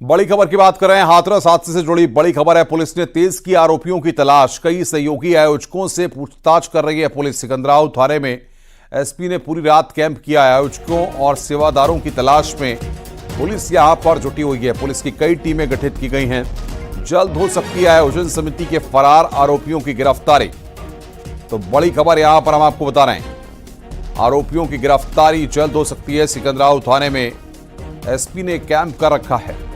बड़ी खबर की बात कर रहे हैं। हाथरस हादसे से जुड़ी बड़ी खबर है। पुलिस ने तेज की आरोपियों की तलाश। कई सहयोगी आयोजकों से पूछताछ कर रही है पुलिस। सिकंदराबाद थाने में एसपी ने पूरी रात कैंप किया। आयोजकों और सेवादारों की तलाश में पुलिस यहां पर जुटी हुई है। पुलिस की कई टीमें गठित की गई हैं। जल्द हो सकती है आयोजन समिति के फरार आरोपियों की गिरफ्तारी। तो बड़ी खबर यहां पर हम आपको बता रहे हैं, आरोपियों की गिरफ्तारी जल्द हो सकती है। सिकंदराबाद थाने में एसपी ने कैंप कर रखा है।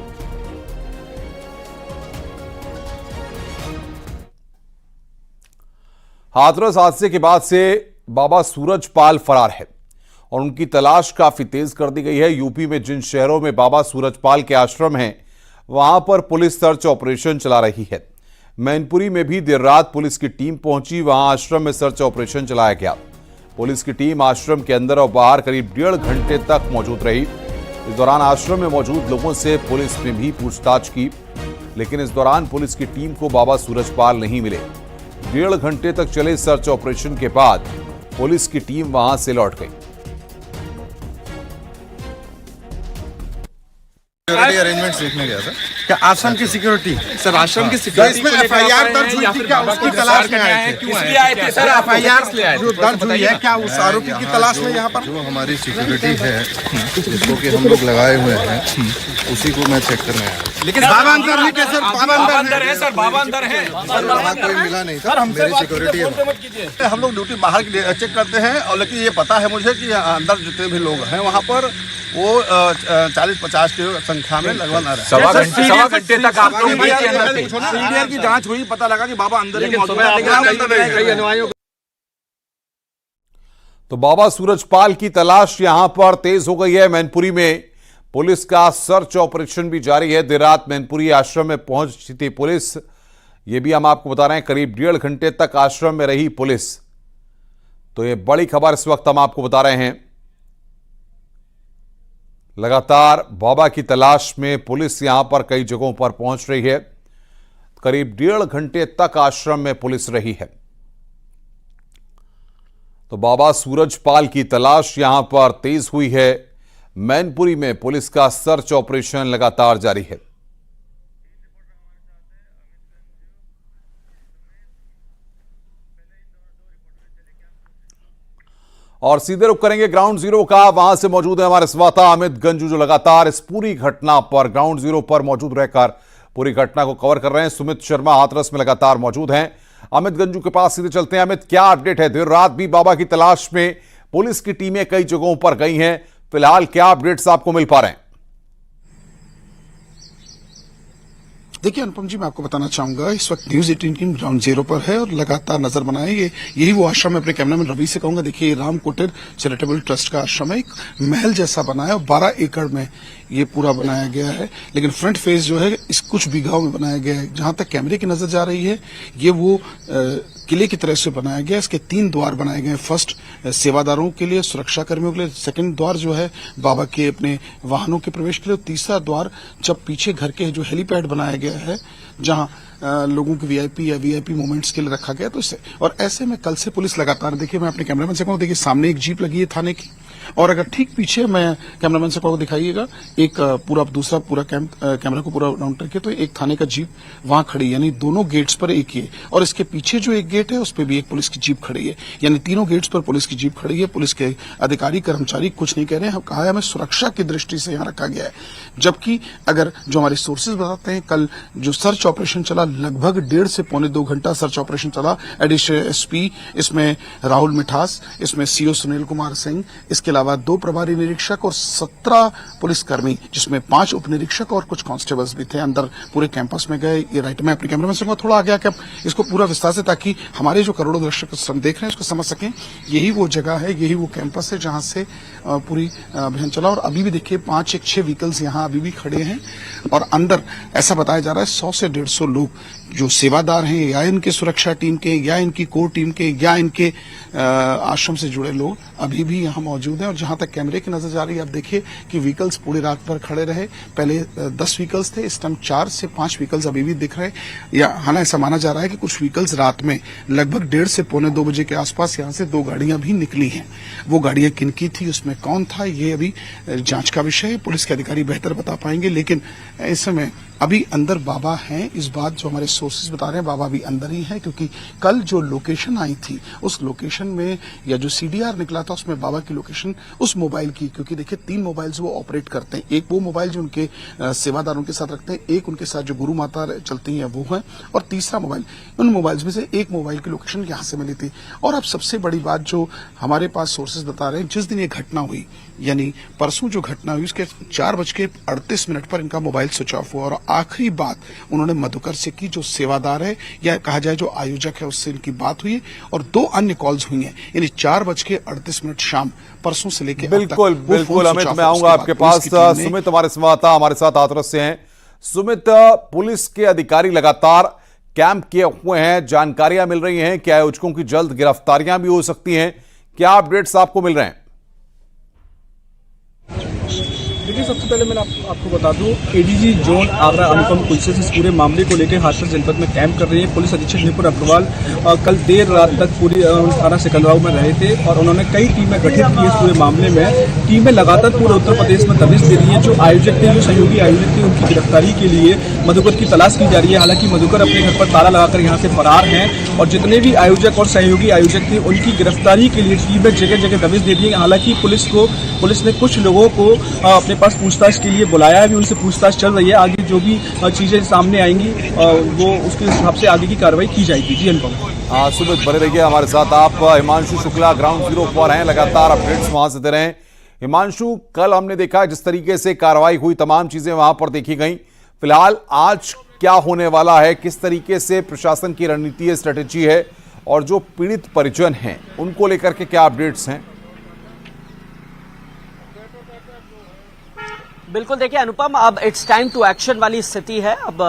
हाथरस हादसे के बाद से बाबा सूरजपाल फरार है और उनकी तलाश काफी तेज कर दी गई है। यूपी में जिन शहरों में बाबा सूरजपाल के आश्रम हैं, वहां पर पुलिस सर्च ऑपरेशन चला रही है। मैनपुरी में भी देर रात पुलिस की टीम पहुंची। वहां आश्रम में सर्च ऑपरेशन चलाया गया। पुलिस की टीम आश्रम के अंदर और बाहर करीब 1.5 घंटे तक मौजूद रही। इस दौरान आश्रम में मौजूद लोगों से पुलिस ने भी पूछताछ की, लेकिन इस दौरान पुलिस की टीम को बाबा सूरजपाल नहीं मिले। 1.5 घंटे तक चले सर्च ऑपरेशन के बाद पुलिस की टीम वहां से लौट गई। सिक्योरिटी अरेंजमेंट्स देखने गया था। क्या आश्रम की सिक्योरिटी? सर आश्रम की सिक्योरिटी इसमें एफआईआर दर्ज हुई थी क्या? उसकी तलाश में आए थे? इसलिए आए थे सर। एफआईआर जो दर्ज हुई है क्या उस आरोपी की तलाश में यहाँ पर? जो हमारी सिक्योरिटी है जिसको कि हम लोग लगाए हुए हैं, उसी को मैं चेक करने आया। लेकिन बाबा अंदर नहीं क्या सर? बाबा अंदर है सर, बाबा अंदर है। वहाँ कोई मिला नहीं था। मेरी सिक्योरिटी है। हम लोग ड्यूटी बाहर की चेक करते हैं, और लेकिन ये पता है मुझे कि अंदर जितने भी लोग हैं वहाँ पर वो 40-50 की संख्या में लगभग आ रहे हैं। सवा घंटे तक आप लोग अंदर थे। सीडीआर की जांच हुई, पता लगा कि बाबा अंदर ही मौजूद है। तो बाबा सूरजपाल की तलाश यहां पर तेज हो गई है। मैनपुरी में पुलिस का सर्च ऑपरेशन भी जारी है। देर रात मैनपुरी आश्रम में पहुंची थी पुलिस। ये भी हम आपको बता रहे हैं, करीब 1.5 घंटे तक आश्रम में रही पुलिस। तो ये बड़ी खबर इस वक्त हम आपको बता रहे हैं। लगातार बाबा की तलाश में पुलिस यहां पर कई जगहों पर पहुंच रही है। करीब 1.5 घंटे तक आश्रम में पुलिस रही है। तो बाबा सूरजपाल की तलाश यहां पर तेज हुई है। मैनपुरी में पुलिस का सर्च ऑपरेशन लगातार जारी है। और सीधे रुख करेंगे ग्राउंड जीरो का। वहां से मौजूद है हमारे संवाददाता अमित गंजू, जो लगातार इस पूरी घटना पर ग्राउंड जीरो पर मौजूद रहकर पूरी घटना को कवर कर रहे हैं। सुमित शर्मा हाथरस में लगातार मौजूद हैं। अमित गंजू के पास सीधे चलते हैं। अमित, क्या अपडेट है? देर रात भी बाबा की तलाश में पुलिस की टीमें कई जगहों पर गई हैं। फिलहाल क्या अपडेट्स आपको मिल पा रहे हैं? देखिए अनुपम जी, मैं आपको बताना चाहूंगा इस वक्त न्यूज 18 टीम ग्राउंड जीरो पर है और लगातार नजर बनाए। यही वो आश्रम है। अपने कैमरामैन रवि से कहूंगा, देखिए राम कुटीर चैरिटेबल ट्रस्ट का आश्रम है। एक महल जैसा बना है और 12 एकड़ में ये पूरा बनाया गया है। लेकिन फ्रंट फेस जो है इस कुछ बीघाओं में बनाया गया है। जहां तक कैमरे की नजर जा रही है, ये वो किले की तरह से बनाया गया। इसके 3 द्वार बनाए गए हैं। फर्स्ट सेवादारों के लिए, सुरक्षा कर्मियों के लिए। सेकंड द्वार जो है बाबा के अपने वाहनों के प्रवेश के लिए। तीसरा द्वार जब पीछे घर के जो हेलीपैड बनाया गया है, जहां लोगों के वीआईपी या वीआईपी मोमेंट्स के लिए रखा गया। तो इससे और ऐसे में कल से पुलिस लगातार, देखिए मैं अपने कैमरामैन से कहूँ, देखिए सामने एक जीप लगी है थाने की, और अगर ठीक पीछे मैं कैमरामैन से कहूँ दिखाइएगा, एक पूरा दूसरा पूरा कैमरा को पूरा राउंड करके, तो एक थाने का जीप वहां खड़ी है। यानी दोनों गेट्स पर एक ही, और इसके पीछे जो एक गेट है उस पर भी एक पुलिस की जीप खड़ी है। यानी तीनों गेट्स पर पुलिस की जीप खड़ी है। पुलिस के अधिकारी कर्मचारी कुछ नहीं कह रहे हैं। कहा है हमें सुरक्षा की दृष्टि से यहाँ रखा गया है। जबकि अगर जो हमारे सोर्सेज बताते हैं, कल जो सर्च ऑपरेशन चला, लगभग 1.5 से पौने 2 घंटा सर्च ऑपरेशन चला। एडिशनल एसपी इसमें राहुल मिठास, इसमें सीओ सुनील कुमार सिंह, इसके अलावा 2 प्रभारी निरीक्षक और 17 पुलिसकर्मी, जिसमें 5 उप निरीक्षक और कुछ कांस्टेबल्स भी थे, अंदर पूरे कैंपस में गए। ये राइट में अपने कैमरामैन से थोड़ा आ गया कि इसको पूरा विस्तार से, ताकि हमारे जो करोड़ों दर्शक देख रहे हैं उसको समझ सकें। यही वो जगह है, यही वो कैंपस है जहां से पूरी अभियान चला। और अभी भी देखिए 5 एक 6 व्हीकल्स यहाँ अभी भी खड़े हैं, और अंदर ऐसा बताया जा रहा है 100 से 150 लोग जो सेवादार हैं, या इनके सुरक्षा टीम के, या इनकी कोर टीम के, या इनके आश्रम से जुड़े लोग अभी भी यहाँ मौजूद हैं। हैं। और जहां तक कैमरे की नजर जा रही है, आप देखिए कि व्हीकल्स पूरी रात भर खड़े रहे। पहले 10 व्हीकल्स थे, इस टाइम 4 से 5 व्हीकल्स अभी भी दिख रहे हैं। या हालांकि ऐसा माना जा रहा है कि कुछ व्हीकल्स रात में लगभग 1:30 से पौने 2 बजे के आसपास यहां से 2 गाड़ियां भी निकली हैं। वो गाड़ियां किनकी थी, उसमें कौन था, ये अभी जांच का विषय है। पुलिस के अधिकारी बेहतर बता पाएंगे। लेकिन इस समय अभी अंदर बाबा हैं, इस बात जो हमारे सोर्सेज बता रहे हैं, बाबा भी अंदर ही है। क्योंकि कल जो लोकेशन आई थी, उस लोकेशन में या जो सीडीआर निकला था, उसमें बाबा की लोकेशन उस मोबाइल की, क्योंकि देखिए 3 मोबाइल्स वो ऑपरेट करते हैं। एक वो मोबाइल जो उनके सेवादारों के साथ रखते हैं, एक उनके साथ जो गुरु माता चलती हैं वो है, और तीसरा मोबाइल, उन मोबाइल्स में से एक मोबाइल की लोकेशन यहां से मिली थी। और अब सबसे बड़ी बात जो हमारे पास सोर्सेज बता रहे हैं, जिस दिन ये घटना हुई, यानी परसों जो घटना हुई, उसके 4:38 पर इनका मोबाइल स्विच ऑफ हुआ। और आखिरी बात उन्होंने मधुकर से की, जो सेवादार है या कहा जाए जो आयोजक है, उससे इनकी बात हुई। और 2 अन्य कॉल्स हुई हैं, यानी 4:38 शाम परसों से लेकर बिल्कुल बिल्कुल अमित, मैं आऊंगा आपके पास। सुमित हमारे संवाददाता हमारे साथ हाथरस से हैं। सुमित, पुलिस के अधिकारी लगातार कैंप किए हुए हैं, जानकारियां मिल रही हैं कि आयोजकों की जल्द गिरफ्तारियां भी हो सकती हैं, क्या अपडेट्स आपको मिल रहे हैं? देखिए, सबसे पहले मैं आपको बता दूं, एडीजी जोन आगरा अनुपम कुलसे से इस पूरे मामले को लेकर हाथरस जनपद में कैंप कर रही है। पुलिस अधीक्षक निपुण अग्रवाल कल देर रात तक पूरी थाना सिकंदराबाद में रहे थे और उन्होंने कई टीमें गठित की इस पूरे मामले में। टीमें लगातार पूरे उत्तर प्रदेश में दबिश दे रही है। जो आयोजक थे, जो सहयोगी आयोजक थे, उनकी गिरफ्तारी के लिए मधुकर की तलाश की जा रही है। हालांकि मधुकर अपने घर पर ताला लगाकर यहाँ से फरार हैं और जितने भी आयोजक और सहयोगी आयोजक थे, उनकी गिरफ्तारी के लिए टीमें जगह जगह दबिश दे रही है। हालांकि पुलिस ने कुछ लोगों को अपने पास पूछताछ के लिए बुलाया है, अभी उनसे पूछताछ चल रही है। आगे जो भी चीजें सामने आएंगी वो उसके हिसाब से आगे की कार्रवाई की जाएगी। जी अनुपम। सुमित, बने रहिए हमारे साथ। आप हिमांशु शुक्ला ग्राउंड जीरो पर हैं, लगातार अपडेट्स वहां से दे रहे हैं। हिमांशु, कल हमने देखा जिस तरीके से कार्रवाई हुई, तमाम चीजें वहां पर देखी गई। फिलहाल आज क्या होने वाला है, किस तरीके से प्रशासन की रणनीति है, स्ट्रेटेजी है, और जो पीड़ित परिजन हैं उनको लेकर के क्या अपडेट्स हैं? बिल्कुल, देखिए अनुपम, अब इट्स टाइम टू एक्शन वाली स्थिति है। अब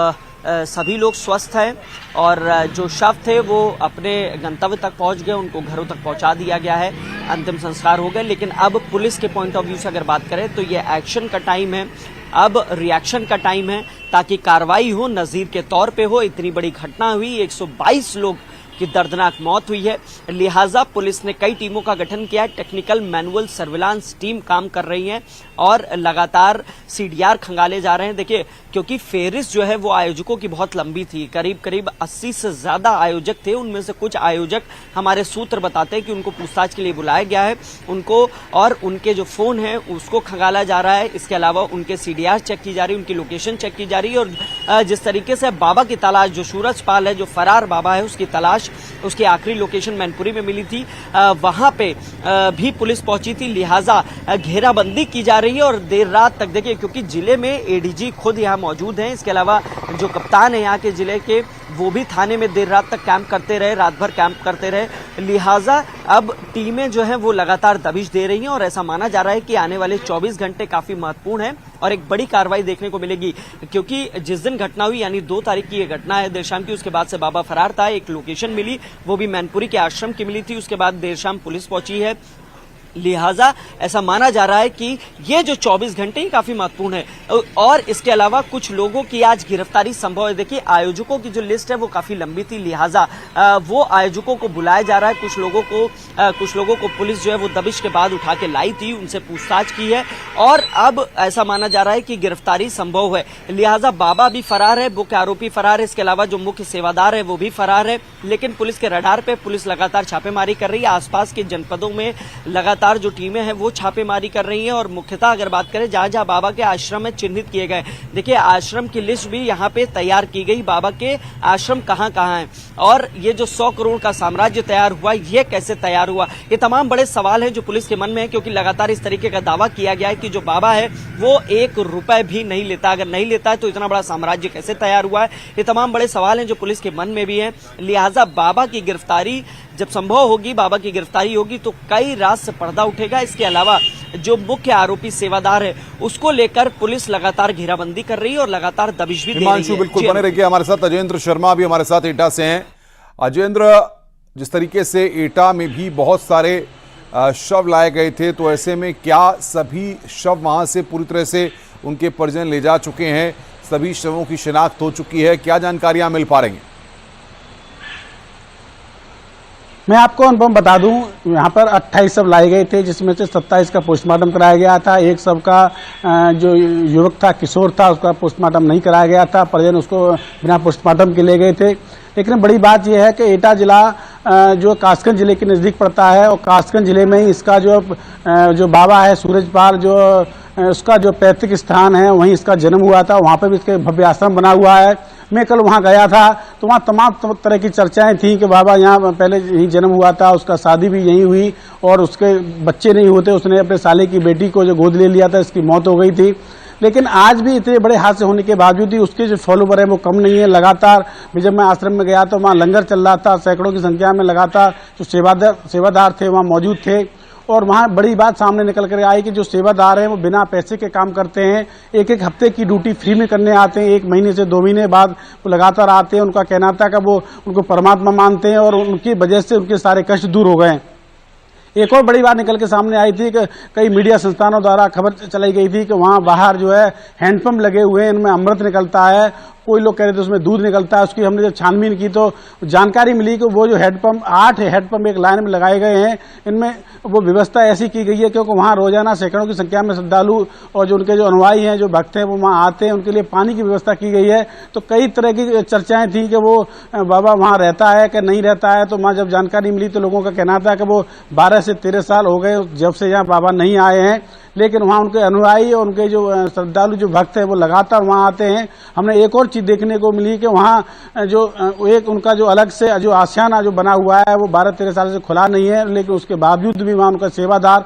सभी लोग स्वस्थ हैं और जो शव थे वो अपने गंतव्य तक पहुंच गए, उनको घरों तक पहुंचा दिया गया है, अंतिम संस्कार हो गए। लेकिन अब पुलिस के पॉइंट ऑफ व्यू से अगर बात करें तो ये एक्शन का टाइम है, अब रिएक्शन का टाइम है, ताकि कार्रवाई हो, नजीर के तौर पे हो। इतनी बड़ी घटना हुई, 122 लोग की दर्दनाक मौत हुई है, लिहाजा पुलिस ने कई टीमों का गठन किया है। टेक्निकल मैनुअल सर्विलांस टीम काम कर रही है और लगातार सीडीआर खंगाले जा रहे हैं। देखिए, क्योंकि फेरिस जो है वो आयोजकों की बहुत लंबी थी, करीब 80 से ज्यादा आयोजक थे। उनमें से कुछ आयोजक हमारे सूत्र बताते हैं कि उनको पूछताछ के लिए बुलाया गया है, उनको और उनके जो फोन है उसको खंगाला जा रहा है। इसके अलावा उनके सीडीआर चेक की जा रही है, उनकी लोकेशन चेक की जा रही है। और जिस तरीके से बाबा की तलाश, जो सूरज पाल है, जो फरार बाबा है, उसकी तलाश, उसकी आखिरी लोकेशन मैनपुरी में मिली थी, वहां पे भी पुलिस पहुंची थी। लिहाजा घेराबंदी की जा रही है और देर रात तक, देखिए, क्योंकि जिले में एडीजी खुद यहाँ मौजूद हैं, इसके अलावा जो कप्तान है यहाँ के जिले के, वो भी थाने में देर रात तक कैंप करते रहे, रात भर कैंप करते रहे। लिहाजा अब टीमें जो हैं वो लगातार दबिश दे रही हैं और ऐसा माना जा रहा है कि आने वाले 24 घंटे काफी महत्वपूर्ण हैं और एक बड़ी कार्रवाई देखने को मिलेगी। क्योंकि जिस दिन घटना हुई, यानी 2 तारीख की ये घटना है देर शाम की, उसके बाद से बाबा फरार था। एक लोकेशन मिली, वो भी मैनपुरी के आश्रम की मिली थी, उसके बाद देर शाम पुलिस पहुंची है। लिहाजा ऐसा माना जा रहा है कि ये जो 24 घंटे ही काफी महत्वपूर्ण है। और इसके अलावा कुछ लोगों की आज गिरफ्तारी संभव है। देखिए, आयोजकों की जो लिस्ट है वो काफी लंबी थी, लिहाजा वो आयोजकों को बुलाया जा रहा है। कुछ लोगों को पुलिस जो है वो दबिश के बाद उठा के लाई थी, उनसे पूछताछ की है और अब ऐसा माना जा रहा है कि गिरफ्तारी संभव है। लिहाजा बाबा भी फरार है, मुख्य आरोपी फरार है, इसके अलावा जो मुख्य सेवादार है वो भी फरार है। लेकिन पुलिस के रडार पे पुलिस लगातार छापेमारी कर रही है। आसपास के जनपदों में लगातार जो टीमें हैं वो छापेमारी कर रही हैं और मुख्यतः अगर बात करें जहां जहां बाबा के आश्रम में चिन्हित किए गए, देखिए आश्रम की लिस्ट भी यहां पे तैयार की गई, बाबा के आश्रम कहां कहां हैं और ये जो 100 करोड़ का साम्राज्य तैयार हुआ, ये कैसे तैयार हुआ, ये तमाम बड़े सवाल हैं जो पुलिस के मन में है। क्योंकि लगातार इस तरीके का दावा किया गया है कि जो बाबा है वो 1 रुपए भी नहीं लेता, अगर नहीं लेता है तो इतना बड़ा साम्राज्य कैसे तैयार हुआ है। ये तमाम बड़े सवाल हैं जो पुलिस के मन में भी है। लिहाजा बाबा की गिरफ्तारी जब संभव होगी, बाबा की गिरफ्तारी होगी तो कई रात से पर्दा उठेगा। इसके अलावा जो मुख्य आरोपी सेवादार है उसको लेकर पुलिस लगातार घेराबंदी कर रही है और लगातार दबिश भी दे रही है। बिल्कुल बने रहिए हमारे साथ। अजेंद्र शर्मा भी हमारे साथ एटा से हैं। अजेंद्र, जिस तरीके से एटा में भी बहुत सारे शव लाए गए थे, तो ऐसे में क्या सभी शव वहां से पूरी तरह से उनके परिजन ले जा चुके हैं? सभी शवों की शिनाख्त हो चुकी है? क्या जानकारियां मिल पा रही हैं? मैं आपको अनुपम बता दूं, यहाँ पर 28 शव लाए गए थे, जिसमें से 27 का पोस्टमार्टम कराया गया था। एक शव का जो युवक था, किशोर था, उसका पोस्टमार्टम नहीं कराया गया था। परिजन उसको बिना पोस्टमार्टम के ले गए थे। लेकिन बड़ी बात यह है कि एटा जिला जो कासगंज जिले के नज़दीक पड़ता है, और कासगंज जिले में ही इसका जो बाबा है सूरजपाल, जो उसका जो पैतृक स्थान है, वहीं इसका जन्म हुआ था। वहाँ पर भी इसके भव्य आश्रम बना हुआ है। मैं कल वहाँ गया था, तो वहाँ तमाम तरह की चर्चाएं थी कि बाबा यहाँ पहले यहीं जन्म हुआ था, उसका शादी भी यहीं हुई और उसके बच्चे नहीं होते, उसने अपने साले की बेटी को जो गोद ले लिया था, इसकी मौत हो गई थी। लेकिन आज भी इतने बड़े हादसे होने के बावजूद ही उसके जो फॉलोवर है वो कम नहीं है। लगातार जब मैं आश्रम में गया तो वहाँ लंगर चल रहा था, सैकड़ों की संख्या में लगातार जो सेवादार थे वहाँ मौजूद थे। और वहाँ बड़ी बात सामने निकल कर आई कि जो सेवादार हैं वो बिना पैसे के काम करते हैं। एक हफ्ते की ड्यूटी फ्री में करने आते हैं, 1 महीने से 2 महीने बाद वो लगातार आते हैं। उनका कहना था कि वो उनको परमात्मा मानते हैं और उनकी वजह से उनके सारे कष्ट दूर हो गए। एक और बड़ी बात निकल के सामने आई थी कि कई मीडिया संस्थानों द्वारा खबर चलाई गई थी कि वहाँ बाहर जो है हैंडपंप लगे हुए हैं, इनमें अमृत निकलता है। कोई लोग कह रहे थे उसमें दूध निकलता है। उसकी हमने जब छानबीन की तो जानकारी मिली कि वो जो हैंडपंप 8 हैंडपंप एक लाइन में लगाए गए हैं, इनमें वो व्यवस्था ऐसी की गई है क्योंकि वहाँ रोजाना सैकड़ों की संख्या में श्रद्धालु और जो उनके जो अनुयायी हैं, जो भक्त हैं, वो वहाँ आते हैं, उनके लिए पानी की व्यवस्था की गई है। तो कई तरह की चर्चाएं थी कि वो बाबा वहाँ रहता है कि नहीं रहता है। तो वहाँ जब जानकारी मिली तो लोगों का कहना था कि वो 12 से 13 साल हो गए जब से यहाँ बाबा नहीं आए हैं। लेकिन वहाँ उनके अनुयायी और उनके जो श्रद्धालु जो भक्त हैं वो लगातार वहाँ आते हैं। हमने एक और चीज देखने को मिली कि वहाँ जो एक उनका जो अलग से जो आशियाना जो बना हुआ है वो 12-13 साल से खुला नहीं है, लेकिन उसके बावजूद भी वहाँ उनका सेवादार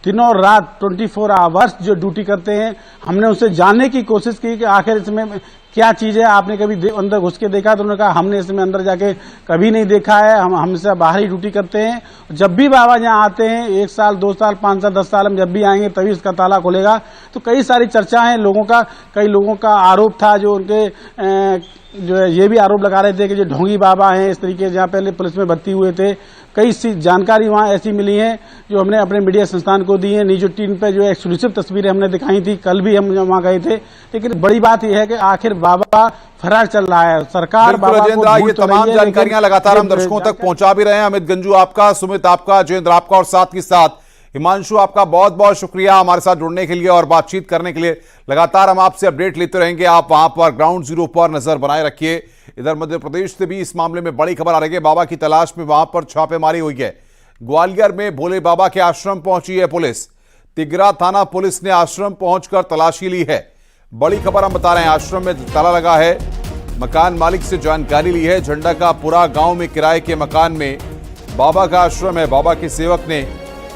दिनों रात 24 आवर्स जो ड्यूटी करते हैं। हमने उससे जानने की कोशिश की कि आखिर इसमें क्या चीज है, आपने कभी अंदर घुस के देखा? तो उन्होंने कहा हमने इसमें अंदर जाके कभी नहीं देखा है, हम हमेशा बाहर ही ड्यूटी करते हैं। जब भी बाबा यहाँ आते हैं, 1 साल 2 साल 5 साल 10 साल हम जब भी आएंगे तभी इसका ताला खुलेगा। तो कई सारी चर्चा है लोगों का। कई लोगों का आरोप था, जो उनके जो है ये भी आरोप लगा रहे थे कि जो ढोंगी बाबा हैं इस तरीके से जहाँ पहले पुलिस में भर्ती हुए थे। कई सी जानकारी वहाँ ऐसी मिली है जो हमने अपने मीडिया संस्थान को दी है। न्यूज 18 पे जो एक्सक्लूसिव तस्वीरें हमने दिखाई थी, कल भी हम वहाँ गए थे। लेकिन बड़ी बात यह है कि आखिर बाबा फरार चल रहा है। सरकार बाबा को ये तमाम जानकारियां लगातार हम दर्शकों तक पहुंचा भी रहे हैं। अमित गंजू आपका, सुमित आपका, जयेंद्र आपका और साथ ही साथ हिमांशु आपका बहुत बहुत शुक्रिया हमारे साथ जुड़ने के लिए और बातचीत करने के लिए। लगातार हम आपसे अपडेट लेते रहेंगे। आप वहां पर ग्राउंड जीरो पर नजर बनाए रखिए। इधर मध्य प्रदेश से भी इस मामले में बड़ी खबर आ रही है। बाबा की तलाश में वहां पर छापेमारी हुई है। ग्वालियर में भोले बाबा के आश्रम पहुंची है पुलिस। तिगरा थाना पुलिस ने आश्रम पहुंचकर तलाशी ली है। बड़ी खबर हम बता रहे हैं, आश्रम में ताला लगा है। मकान मालिक से जानकारी ली है। झंडा का पूरा गांव में किराए के मकान में बाबा का आश्रम है। बाबा के सेवक ने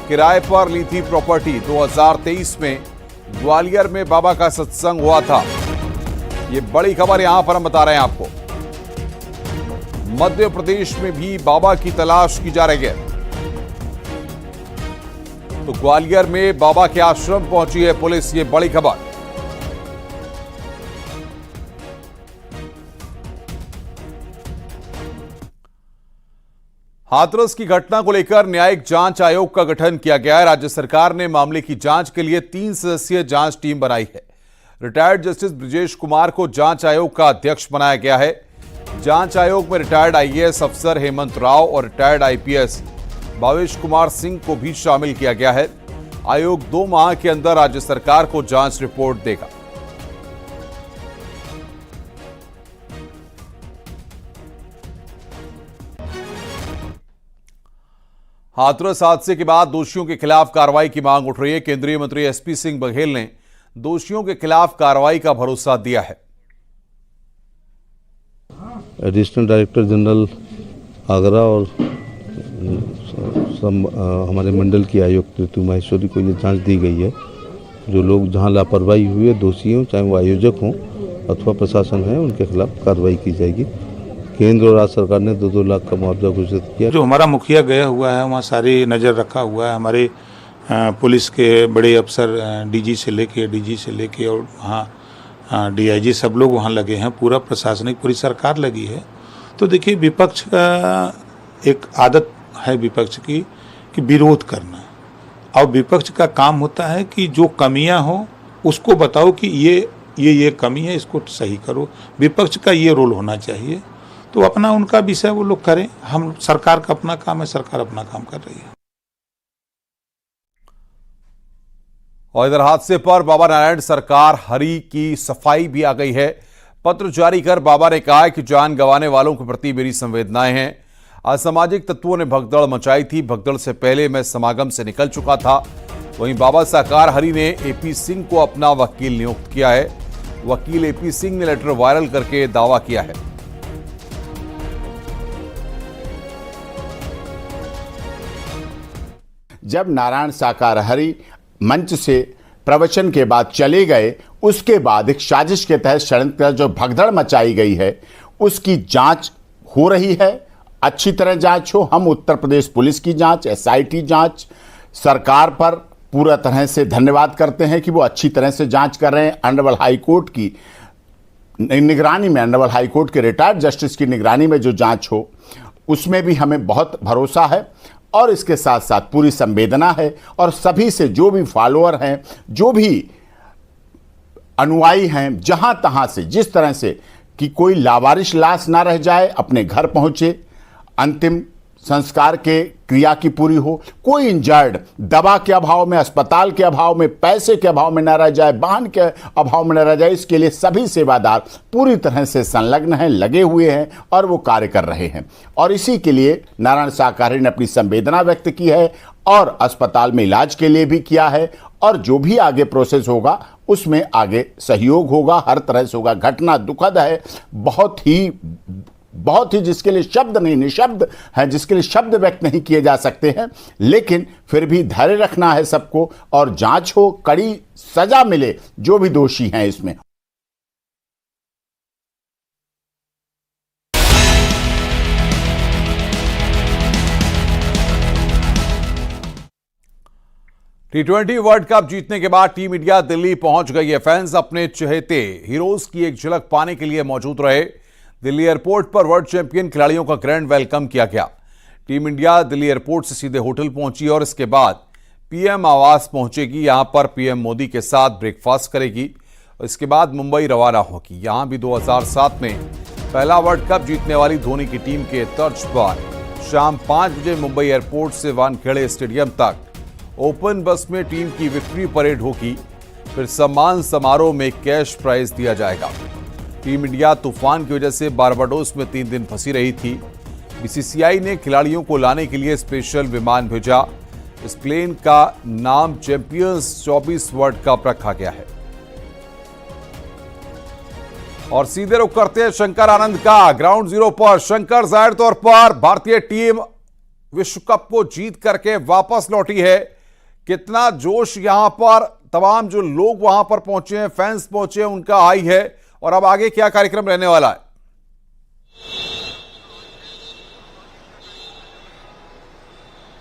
किराए पर ली थी प्रॉपर्टी। 2023 में ग्वालियर में बाबा का सत्संग हुआ था। ये बड़ी खबर यहां पर हम बता रहे हैं आपको। मध्य प्रदेश में भी बाबा की तलाश की जा रही है। तो ग्वालियर में बाबा के आश्रम पहुंची है पुलिस। ये बड़ी खबर। हाथरस की घटना को लेकर न्यायिक जांच आयोग का गठन किया गया है। राज्य सरकार ने मामले की जांच के लिए 3 सदस्यीय जांच टीम बनाई है। रिटायर्ड जस्टिस ब्रिजेश कुमार को जांच आयोग का अध्यक्ष बनाया गया है। जांच आयोग में रिटायर्ड आईएएस अफसर हेमंत राव और रिटायर्ड आईपीएस भावेश कुमार सिंह को भी शामिल किया गया है। आयोग 2 माह के अंदर राज्य सरकार को जांच रिपोर्ट देगा। हाथरस हादसे के बाद दोषियों के खिलाफ कार्रवाई की मांग उठ रही है। केंद्रीय मंत्री एसपी सिंह बघेल ने दोषियों के खिलाफ कार्रवाई का भरोसा दिया है। एडिशनल डायरेक्टर जनरल आगरा और हमारे मंडल की आयुक्त ऋतु माहेश्वरी को ये जांच दी गई है। जो लोग जहां लापरवाही हुई है, दोषी हों, चाहे वो आयोजक हों अथवा प्रशासन है, उनके खिलाफ कार्रवाई की जाएगी। केंद्र और राज्य सरकार ने 2-2 लाख का मुआवजा घोषित किया। जो हमारा मुखिया गया हुआ है वहाँ सारी नज़र रखा हुआ है। हमारे पुलिस के बड़े अफसर डीजी से लेके और वहाँ डीआईजी सब लोग वहाँ लगे हैं। पूरा प्रशासनिक पूरी सरकार लगी है। तो देखिए, विपक्ष का एक आदत है विपक्ष की कि विरोध करना। और विपक्ष का काम होता है कि जो कमियां हो उसको बताओ कि ये कमी है, इसको सही करो। विपक्ष का ये रोल होना चाहिए। तो अपना उनका विषय वो लोग करें, हम सरकार का अपना काम है, सरकार अपना काम कर रही है। और इधर हादसे पर बाबा नारायण सरकार हरि की सफाई भी आ गई है। पत्र जारी कर बाबा ने कहा है कि जान गंवाने वालों के प्रति मेरी संवेदनाएं हैं। असामाजिक तत्वों ने भगदड़ मचाई थी, भगदड़ से पहले मैं समागम से निकल चुका था। वहीं बाबा साकार हरि ने एपी सिंह को अपना वकील नियुक्त किया है। वकील एपी सिंह ने लेटर वायरल करके दावा किया है। जब नारायण साकार हरि मंच से प्रवचन के बाद चले गए, उसके बाद एक साजिश के तहत षड्यंत्र जो भगदड़ मचाई गई है उसकी जांच हो रही है। अच्छी तरह जांच हो। हम उत्तर प्रदेश पुलिस की जांच, एसआईटी जांच, सरकार पर पूरा तरह से धन्यवाद करते हैं कि वो अच्छी तरह से जांच कर रहे हैं। ऑनरेबल हाई कोर्ट की निगरानी में, ऑनरेबल हाई कोर्ट के रिटायर्ड जस्टिस की निगरानी में जो जांच हो उसमें भी हमें बहुत भरोसा है। और इसके साथ साथ पूरी संवेदना है और सभी से जो भी फॉलोअर हैं, जो भी अनुयायी हैं, जहां तहां से जिस तरह से कि कोई लावारिश लाश ना रह जाए, अपने घर पहुंचे, अंतिम संस्कार के क्रिया की पूरी हो, कोई इंजर्ड दवा के अभाव में, अस्पताल के अभाव में, पैसे के अभाव में न रह जाए, वाहन के अभाव में न रह जाए, इसके लिए सभी सेवादार पूरी तरह से संलग्न हैं, लगे हुए हैं और वो कार्य कर रहे हैं। और इसी के लिए नारायण साकार ने अपनी संवेदना व्यक्त की है और अस्पताल में इलाज के लिए भी किया है। और जो भी आगे प्रोसेस होगा उसमें आगे सहयोग होगा, हर तरह से होगा। घटना दुखद है, बहुत ही जिसके लिए शब्द नहीं, निशब्द है, जिसके लिए शब्द व्यक्त नहीं किए जा सकते हैं। लेकिन फिर भी धैर्य रखना है सबको और जांच हो, कड़ी सजा मिले जो भी दोषी हैं इसमें। T20 वर्ल्ड कप जीतने के बाद टीम इंडिया दिल्ली पहुंच गई है। फैंस अपने चहेते हीरोज की एक झलक पाने के लिए मौजूद रहे। दिल्ली एयरपोर्ट पर वर्ल्ड चैंपियन खिलाड़ियों का ग्रैंड वेलकम किया गया। टीम इंडिया दिल्ली एयरपोर्ट से सीधे होटल पहुंची और इसके बाद पीएम आवास पहुंचेगी। यहां पर पीएम मोदी के साथ ब्रेकफास्ट करेगी और इसके बाद मुंबई रवाना होगी। यहां भी 2007 में पहला वर्ल्ड कप जीतने वाली धोनी की टीम के तर्ज पर शाम 5 बजे मुंबई एयरपोर्ट से वानखेड़े स्टेडियम तक ओपन बस में टीम की विक्ट्री परेड होगी। फिर सम्मान समारोह में कैश प्राइज दिया जाएगा। टीम इंडिया तूफान की वजह से बारबाडोस में 3 दिन फंसी रही थी। बीसीसीआई ने खिलाड़ियों को लाने के लिए स्पेशल विमान भेजा। इस प्लेन का नाम चैंपियंस 24 वर्ल्ड कप रखा गया है। और सीधे रुख करते हैं शंकर आनंद का। ग्राउंड जीरो पर शंकर जाहिर तौर पर भारतीय टीम विश्व कप को जीत करके वापस लौटी है। कितना जोश यहां पर तमाम जो लोग वहां पर पहुंचे हैं, फैंस पहुंचे हैं, उनका हाई है। और अब आगे क्या कार्यक्रम रहने वाला है?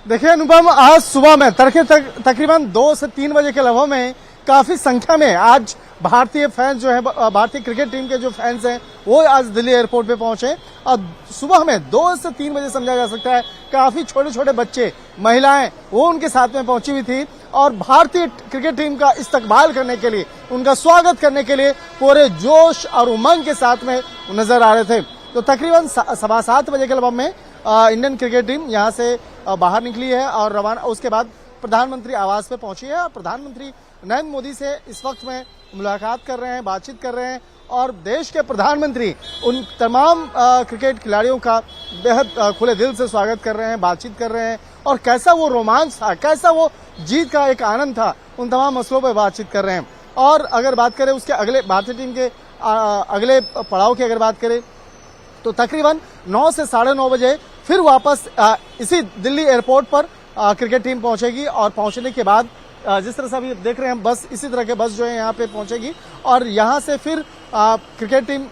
देखिए अनुपम, आज सुबह में तड़के तकरीबन 2 से 3 बजे के लगभग में काफी संख्या में आज भारतीय फैंस जो है, भारतीय क्रिकेट टीम के जो फैंस हैं वो आज दिल्ली एयरपोर्ट पे पहुंचे। और सुबह में 2 से 3 बजे समझा जा सकता है काफी छोटे छोटे बच्चे, महिलाएं वो उनके साथ में पहुंची हुई थी और भारतीय क्रिकेट टीम का इस्तकबाल करने के लिए, उनका स्वागत करने के लिए पूरे जोश और उमंग के साथ में नजर आ रहे थे। तो तकरीबन 7:15 बजे के लगभग में इंडियन क्रिकेट टीम यहां से बाहर निकली है और रवाना, उसके बाद प्रधानमंत्री आवास पे पहुंची है और प्रधानमंत्री नरेंद्र मोदी से इस वक्त में मुलाकात कर रहे हैं, बातचीत कर रहे हैं और देश के प्रधानमंत्री उन तमाम क्रिकेट खिलाड़ियों का बेहद खुले दिल से स्वागत कर रहे हैं, बातचीत कर रहे हैं और कैसा वो रोमांच था, कैसा वो जीत का एक आनंद था, उन तमाम मसलों पर बातचीत कर रहे हैं। और अगर बात करें उसके अगले भारतीय टीम के अगले पड़ाव की अगर बात करें तो तकरीबन 9 से 9:30 बजे फिर वापस इसी दिल्ली एयरपोर्ट पर क्रिकेट टीम पहुंचेगी और पहुंचने के बाद जिस तरह से अभी देख रहे हैं बस, इसी तरह के बस जो है यहाँ पे पहुंचेगी और यहाँ से फिर क्रिकेट टीम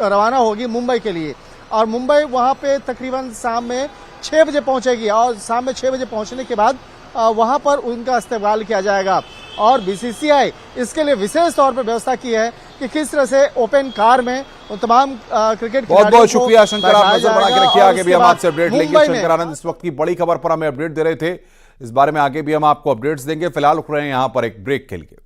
रवाना होगी मुंबई के लिए और मुंबई वहाँ पे तकरीबन शाम में 6 बजे पहुंचेगी और शाम में 6 बजे पहुंचने के बाद वहाँ पर उनका इस्तेमाल किया जाएगा। और बीसीसीआई इसके लिए विशेष तौर पर व्यवस्था की है कि किस तरह से ओपन कार में तमाम क्रिकेट बहुत बहुत शुक्रिया शंकर, आप नजर बना के रखिए। आगे भी हम आपसे अपडेट लेंगे। शंकर आनंद इस वक्त की बड़ी खबर पर हमें अपडेट दे रहे थे। इस बारे में आगे भी हम आपको अपडेट्स देंगे। फिलहाल रुक रहे हैं यहां पर एक ब्रेक के लिए।